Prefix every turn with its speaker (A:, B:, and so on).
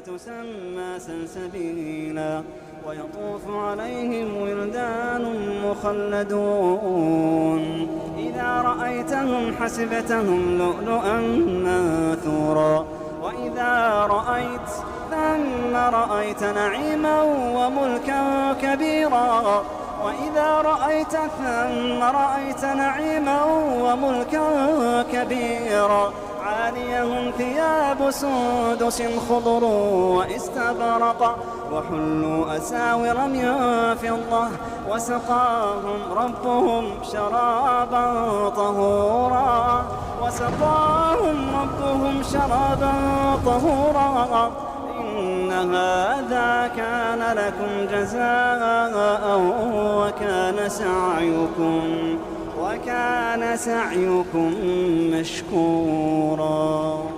A: تسمى سلسبيلا ويطوف عليهم ولدان مخلدون إذا رأيتهم حسبتهم لؤلؤا منثورا وإذا رأيت ثم رأيت نعيما وملكا كبيرا وإذا رأيت ثم رأيت نعيما وملكا كبيرا عاليهم ثياب سندس خضر واستبرق وحلوا أساور من فضة وسقاهم ربهم شرابا طهورا إن هذا كان لكم جزاء وكان سعيكم مشكورا.